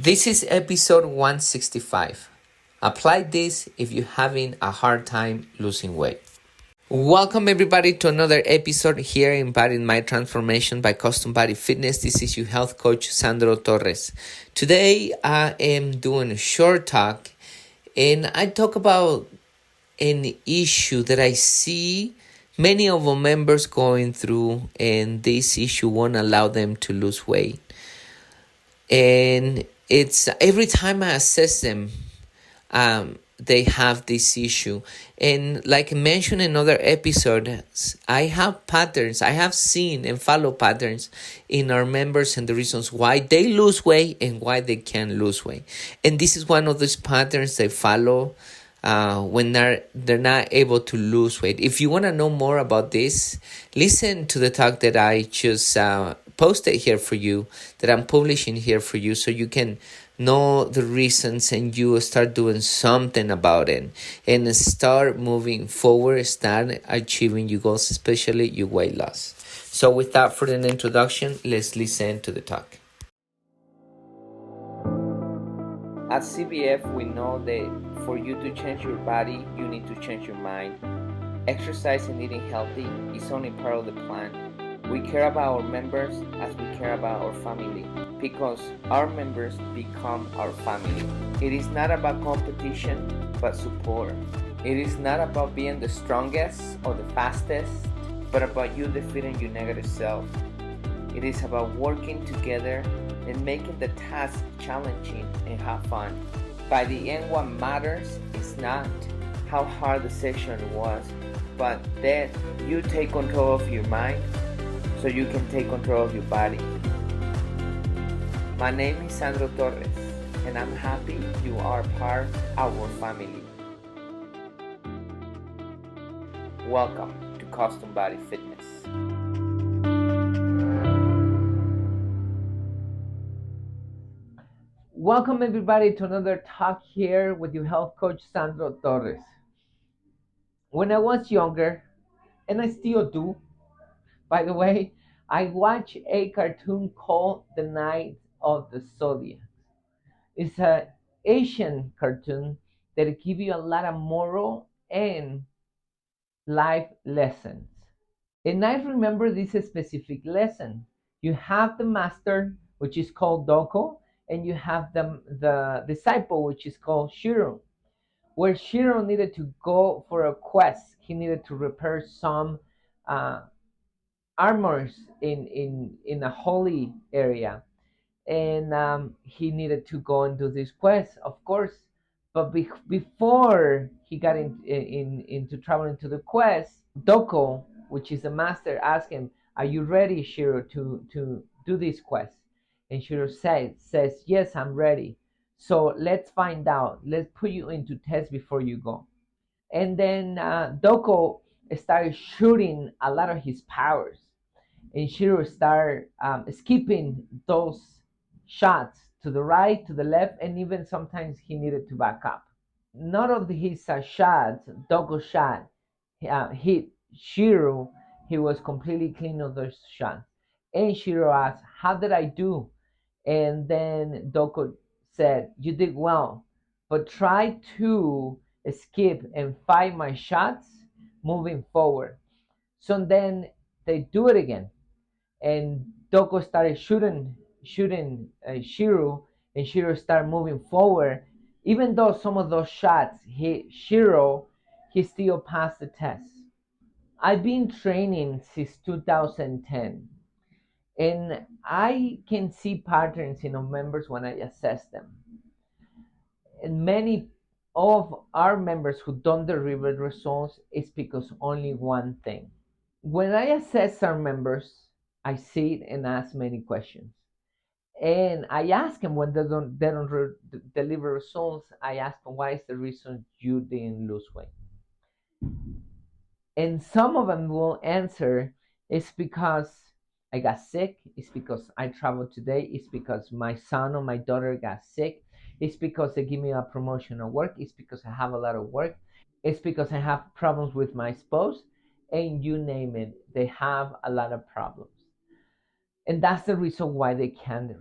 This is episode 165. Apply this if you're having a hard time losing weight. Welcome everybody to another episode here in Body Mind Transformation by Custom Body Fitness. This is your health coach Sandro Torres. Today I am doing a short talk and I talk about an issue that I see many of our members going through, and this issue won't allow them to lose weight. And it's every time I assess them, they have this issue. And like I mentioned in other episodes, I have patterns. I have seen and follow patterns in our members and the reasons why they lose weight and why they can't lose weight. And this is one of those patterns they follow when they're not able to lose weight. If you want to know more about this, listen to the talk that I just posted here for you, that I'm publishing here for you, so you can know the reasons and you start doing something about it and start moving forward, start achieving your goals, especially your weight loss. So without further introduction, let's listen to the talk. At CBF, we know that for you to change your body, you need to change your mind. Exercise and eating healthy is only part of the plan. We care about our members as we care about our family, because our members become our family. It is not about competition, but support. It is not about being the strongest or the fastest, but about you defeating your negative self. It is about working together and making the task challenging and have fun. By the end, what matters is not how hard the session was, but that you take control of your mind so you can take control of your body. My name is Sandro Torres, and I'm happy you are part of our family. Welcome to Custom Body Fitness. Welcome everybody to another talk here with your health coach Sandro Torres. When I was younger, and I still do, by the way, I watch a cartoon called The Night of the Zodiac. It's an Asian cartoon that give you a lot of moral and life lessons. And I remember this specific lesson. You have the master, which is called Doko, and you have the disciple, which is called Shiro. Where Shiro needed to go for a quest, he needed to repair some uh, armors in a holy area, and he needed to go and do this quest, of course. But before he got into traveling to the quest, Doko, which is the master, asked him, "Are you ready, Shiro, to do this quest?" And Shiro says, "Yes, I'm ready. So let's find out. Let's put you into test before you go." And then Doko started shooting a lot of his powers, and Shiro started skipping those shots to the right, to the left, and even sometimes he needed to back up. None of his shots, Doko shot, hit Shiro. He was completely clean of those shots. And Shiro asked, "How did I do?" And then Doko said, "You did well, but try to skip and fight my shots moving forward." So then they do it again, and Doko started shooting Shiro, and Shiro started moving forward. Even though some of those shots hit Shiro, he still passed the test. I've been training since 2010, and I can see patterns in our members when I assess them. And many of our members who don't deliver results is because only one thing. When I assess our members, I sit and ask many questions. And I ask them when they don't deliver results. I ask them, why is the reason you didn't lose weight? And some of them will answer, it's because I got sick. It's because I traveled today. It's because my son or my daughter got sick. It's because they give me a promotion at work. It's because I have a lot of work. It's because I have problems with my spouse. And you name it, they have a lot of problems. And that's the reason why they can't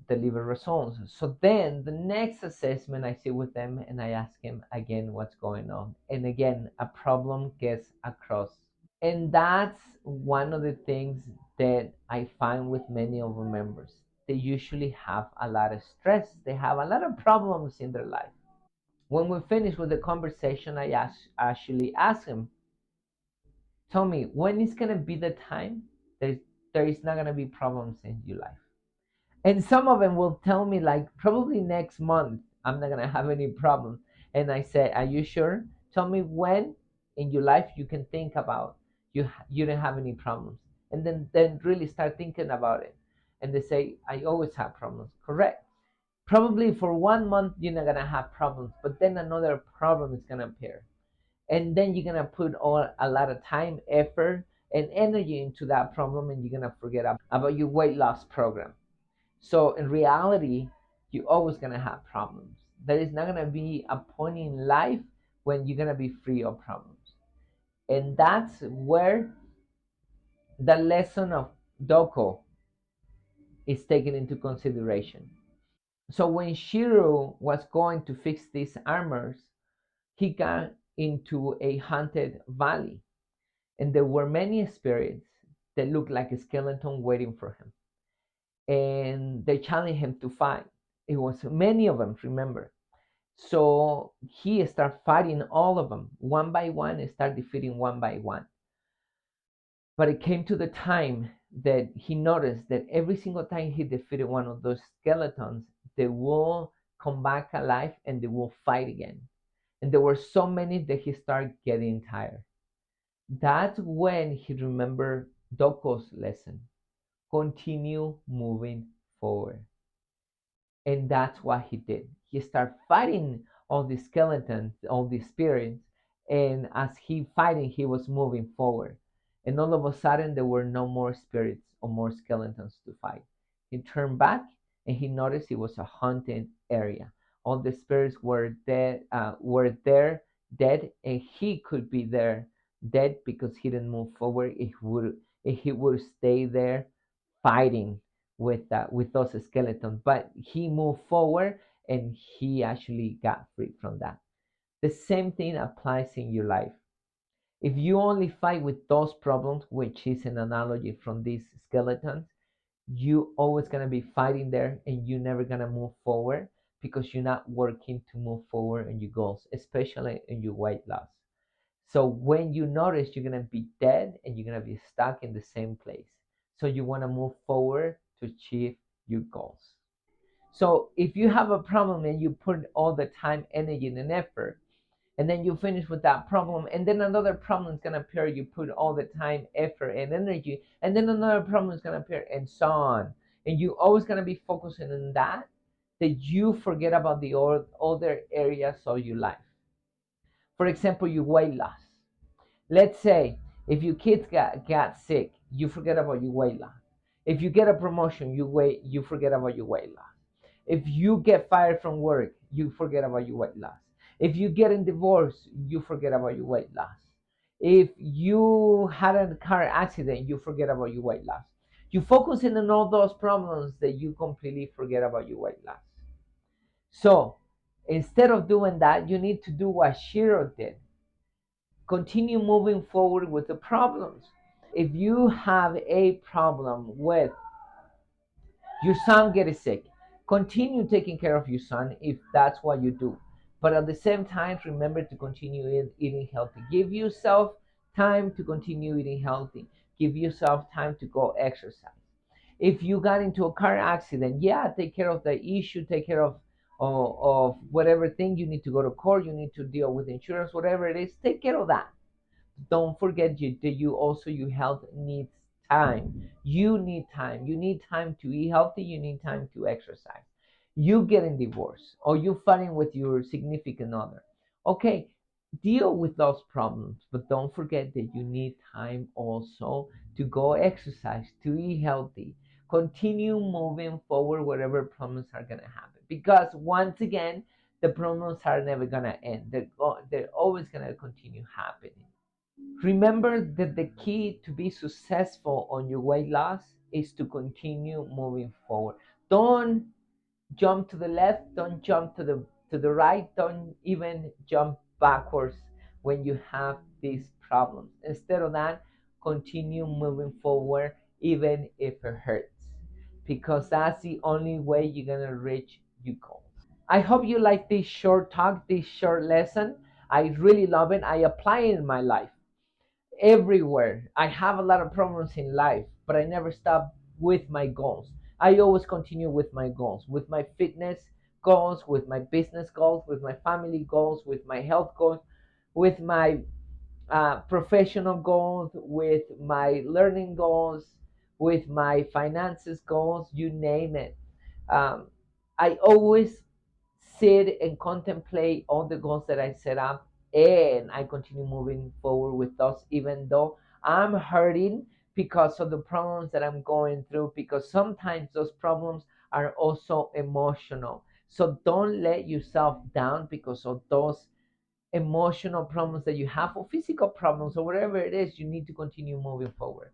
deliver results. So then the next assessment, I sit with them and I ask him again what's going on, and again a problem gets across. And that's one of the things that I find with many of our members. They usually have a lot of stress, they have a lot of problems in their life. When we finish with the conversation, actually ask him, tell me, when is going to be the time that there is not going to be problems in your life? And some of them will tell me, like, probably next month, I'm not going to have any problems. And I say, are you sure? Tell me when in your life you can think about you don't have any problems. And then really start thinking about it. And they say, I always have problems. Correct. Probably for 1 month, you're not going to have problems, but then another problem is going to appear, and then you're gonna put all a lot of time, effort, and energy into that problem, and you're gonna forget about your weight loss program. So in reality, you're always gonna have problems. There is not gonna be a point in life when you're gonna be free of problems, and that's where the lesson of Doko is taken into consideration. So when Shiro was going to fix these armors, he got into a haunted valley, and there were many spirits that looked like a skeleton waiting for him, and they challenged him to fight. It was many of them, remember. So he started fighting all of them one by one, and started defeating one by one. But it came to the time that he noticed that every single time he defeated one of those skeletons, they will come back alive and they will fight again. And there were so many that he started getting tired. That's when he remembered Doko's lesson: continue moving forward. And that's what he did. He started fighting all the skeletons, all the spirits, and as he fighting, he was moving forward. And all of a sudden, there were no more spirits or more skeletons to fight. He turned back and he noticed it was a haunted area. All the spirits were there, dead, and he could be there, dead, because he didn't move forward. If he would stay there fighting with those skeletons, but he moved forward and he actually got free from that. The same thing applies in your life. If you only fight with those problems, which is an analogy from these skeletons, you always gonna be fighting there and you're never gonna move forward because you're not working to move forward in your goals, especially in your weight loss. So when you notice, you're gonna be dead and you're gonna be stuck in the same place. So you wanna move forward to achieve your goals. So if you have a problem and you put all the time, energy, and effort, and then you finish with that problem, and then another problem is gonna appear, you put all the time, effort, and energy, and then another problem is gonna appear, and so on. And you always gonna be focusing on that you forget about the other areas of your life. For example, your weight loss. Let's say if your kids got sick, you forget about your weight loss. If you get a promotion, you forget about your weight loss. If you get fired from work, you forget about your weight loss. If you get a divorce, you forget about your weight loss. If you had a car accident, you forget about your weight loss. You focus in on all those problems that you completely forget about your weight loss. So instead of doing that, you need to do what Shiro did: continue moving forward with the problems. If you have a problem with your son getting sick, continue taking care of your son if that's what you do. But at the same time, remember to continue eating healthy. Give yourself time to continue eating healthy. Give yourself time to go exercise. If you got into a car accident, yeah, take care of the issue, take care of whatever thing you need to go to court, you need to deal with insurance, whatever it is, take care of that. Don't forget you also, your health needs time. You need time. You need time to eat healthy. You need time to exercise. You getting divorced or you fighting with your significant other. Okay, deal with those problems, but don't forget that you need time also to go exercise, to eat healthy. Continue moving forward whatever problems are gonna happen. Because once again, the problems are never gonna end. They're always gonna continue happening. Remember that the key to be successful on your weight loss is to continue moving forward. Don't jump to the left, don't jump to the right, don't even jump backwards when you have these problems. Instead of that, continue moving forward even if it hurts, because that's the only way you're going to reach your goals. I hope you like this short talk, this short lesson. I really love it. I apply it in my life everywhere. I have a lot of problems in life, but I never stop with my goals. I always continue with my goals, with my fitness goals, with my business goals, with my family goals, with my health goals, with my professional goals, with my learning goals, with my finances goals, you name it. Um, I always sit and contemplate all the goals that I set up, and I continue moving forward with those, even though I'm hurting because of the problems that I'm going through, because sometimes those problems are also emotional. So don't let yourself down because of those emotional problems that you have, or physical problems, or whatever it is. You need to continue moving forward.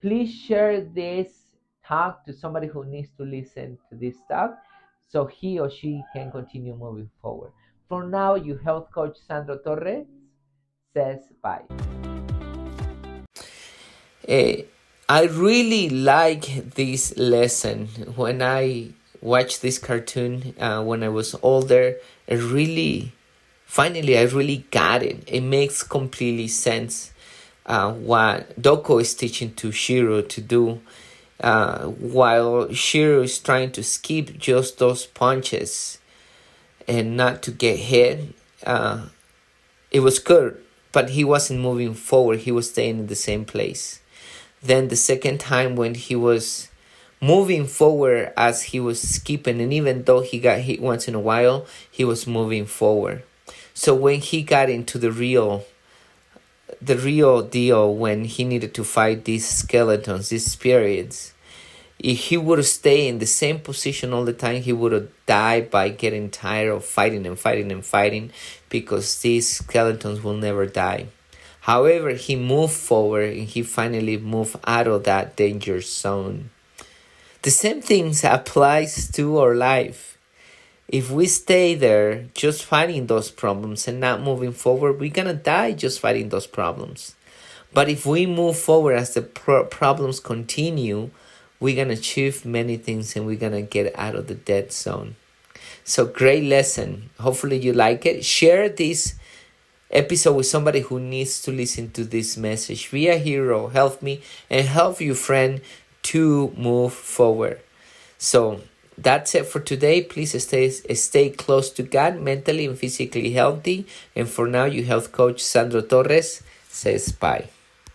Please share this talk to somebody who needs to listen to this talk so he or she can continue moving forward. For now, your health coach Sandro Torres says bye. Eh, I really like this lesson. When I watched this cartoon when I was older, I really got it. It makes completely sense what Doko is teaching to Shiro to do, while Shiro is trying to skip just those punches and not to get hit. It was good, but he wasn't moving forward. He was staying in the same place. Then the second time when he was moving forward as he was skipping, and even though he got hit once in a while, he was moving forward. So when he got into the real deal, when he needed to fight these skeletons, these spirits, if he would have stayed in the same position all the time, he would have died by getting tired of fighting and fighting and fighting, because these skeletons will never die. However, he moved forward and he finally moved out of that danger zone. The same things applies to our life. If we stay there just fighting those problems and not moving forward, we're going to die just fighting those problems. But if we move forward as the problems continue, we're going to achieve many things and we're going to get out of the dead zone. So great lesson. Hopefully you like it. Share this episode with somebody who needs to listen to this message. Be a hero. Help me and help your friend to move forward. So that's it for today. Please stay close to God, mentally and physically healthy. And for now, your health coach Sandro Torres says bye.